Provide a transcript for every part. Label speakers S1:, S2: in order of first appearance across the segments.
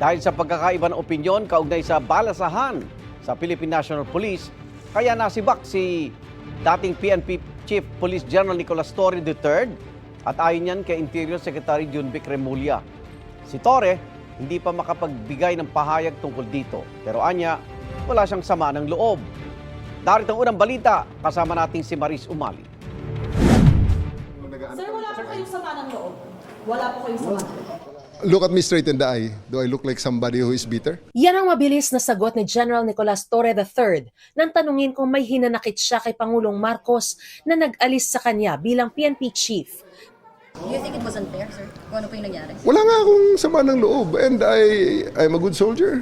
S1: Dahil sa pagkakaiba ng opinyon kaugnay sa balasahan sa Philippine National Police, kaya nasibak si dating PNP Chief Police General Nicolas Torre III at ayon yan kay Interior Secretary Junvic Remulla. Si Torre hindi pa makapagbigay ng pahayag tungkol dito, pero anya, wala siyang sama ng loob. Darito ang unang balita, kasama natin si Maris Umali.
S2: Sir, wala po kayong sama ng loob? Wala po kayong sama ng loob?
S3: Look at me straight in the eye. Do I look like somebody who is bitter?
S4: Yan ang mabilis na sagot ni General Nicolas Torre III nang tanungin kung may hinanakit siya kay Pangulong Marcos na nag-alis sa kanya bilang PNP chief.
S5: Do you think it was unfair, sir? Kung ano po yung nangyari?
S3: Wala nga akong sama ng loob and I'm a good soldier.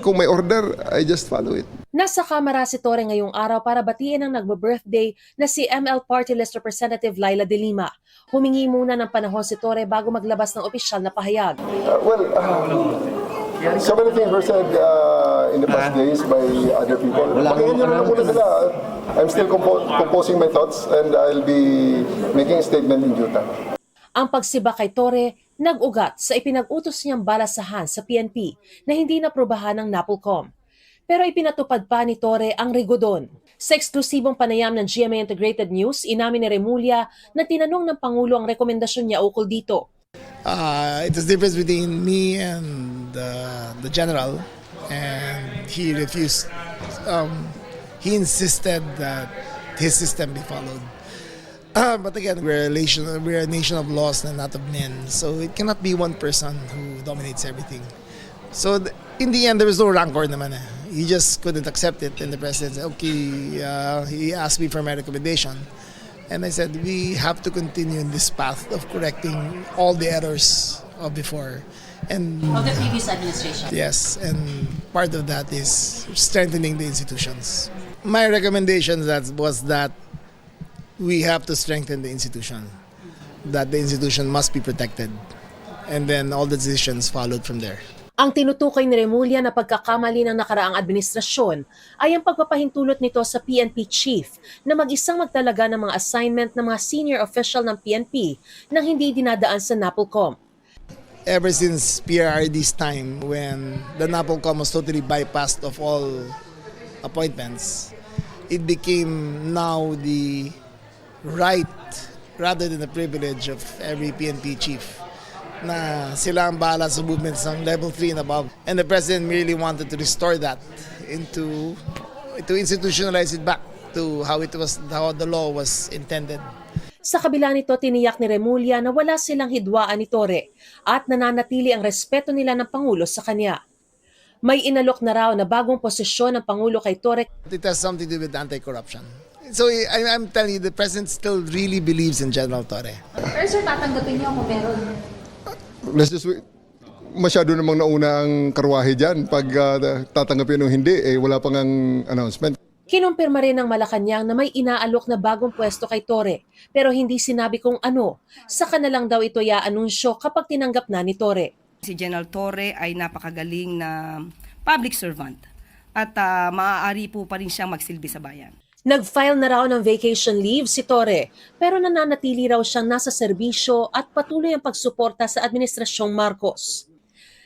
S3: Kung may order, I just follow it.
S4: Nasa kamera si Torre ngayong araw para batiin ang nagbe-birthday na si ML Party List Representative Laila De Lima. Humingi muna ng panahon si Torre bago maglabas ng opisyal na pahayag.
S3: So many things were said in the past days by other people. Pakinggan nyo na muna sila. I'm still composing my thoughts and I'll be making a statement in due time.
S4: Ang pagsiba kay Torre nag-ugat sa ipinag-utos niyang balasahan sa PNP na hindi naprubahan ng NAPOLCOM. Pero ipinatupad pa ni Torre ang rigodon. Sa eksklusibong panayam ng GMA Integrated News, inamin ni Remulla na tinanong ng Pangulo ang rekomendasyon niya ukol dito.
S6: It was difference between me and the general, and he refused. He insisted that his system be followed. But again, we're a nation of laws and not of men, so it cannot be one person who dominates everything. So in the end, there was no rancor naman. He just couldn't accept it, and the president said, okay, he asked me for my recommendation. And I said, we have to continue in this path of correcting all the errors of before. And
S5: Of the previous administration?
S6: yes, and part of that is strengthening the institutions. My recommendation was that we have to strengthen the institution, that the institution must be protected, and then all the decisions followed from there.
S4: Ang tinutukoy ni Remulla na pagkakamali ng nakaraang administrasyon ay ang pagpapahintulot nito sa PNP chief na mag-isang magtalaga ng mga assignment ng mga senior official ng PNP nang hindi dinadaan sa NAPOLCOM.
S6: Ever since PRRD's time, when the NAPOLCOM was totally bypassed of all appointments, it became now the right rather than the privilege of every PNP chief na sila ang bahala sa movements ng level 3 and above. And the president really wanted to restore that to institutionalize it back to how the law was intended.
S4: Sa kabila nito, tiniyak ni Remulla na wala silang hidwaan ni Torre at nananatili ang respeto nila ng Pangulo sa kanya. May inalok na raw na bagong posisyon ng Pangulo kay Torre.
S6: It has something to do with anti-corruption. So I'm telling you, the president still really believes in General Torre.
S2: Pero sir, tatanggapin niyo kung meron.
S3: Let's just wait. Masyado namang nauna ang karwahe dyan. Pag tatanggapin o hindi, wala pang ang announcement.
S4: Kinumpirma rin ng Malacanang na may inaalok na bagong pwesto kay Torre pero hindi sinabi kung ano. Saka na lang daw ito i-anunsyo kapag tinanggap na ni Torre.
S7: Si General Torre ay napakagaling na public servant at maaari po pa rin siyang magsilbi sa bayan.
S4: Nag-file na raw ng vacation leave si Torre pero nananatili raw siyang nasa serbisyo at patuloy ang pagsuporta sa Administrasyong Marcos.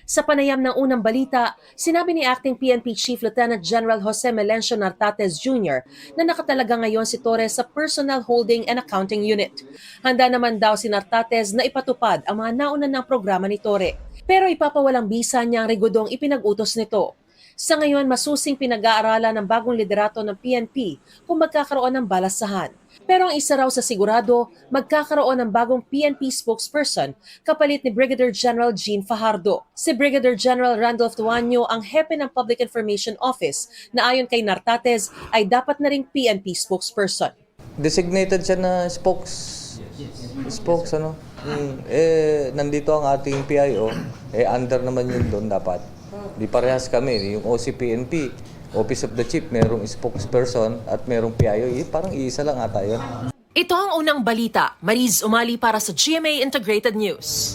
S4: Sa panayam ng unang balita, sinabi ni Acting PNP Chief Lieutenant General Jose Melencio Nartates Jr. na nakatalaga ngayon si Torre sa Personal Holding and Accounting Unit. Handa naman daw si Nartates na ipatupad ang mga nauna ng programa ni Torre. Pero ipapawalang bisa niya ang rigodong ipinag-utos nito. Sa ngayon, masusing pinag-aaralan ng bagong liderato ng PNP kung magkakaroon ng balasahan. Pero ang isa raw sa sigurado, magkakaroon ng bagong PNP spokesperson kapalit ni Brigadier General Jean Fajardo. Si Brigadier General Randolph Tuanyo ang hepe ng Public Information Office na ayon kay Nartates ay dapat na ring PNP spokesperson.
S8: Designated siya na nandito ang ating PIO, under naman yun doon dapat. Di parehas kami, yung OCPNP, Office of the Chief, merong spokesperson at merong PIO, parang iisa lang ata yun.
S4: Ito ang unang balita. Maris Umali para sa GMA Integrated News.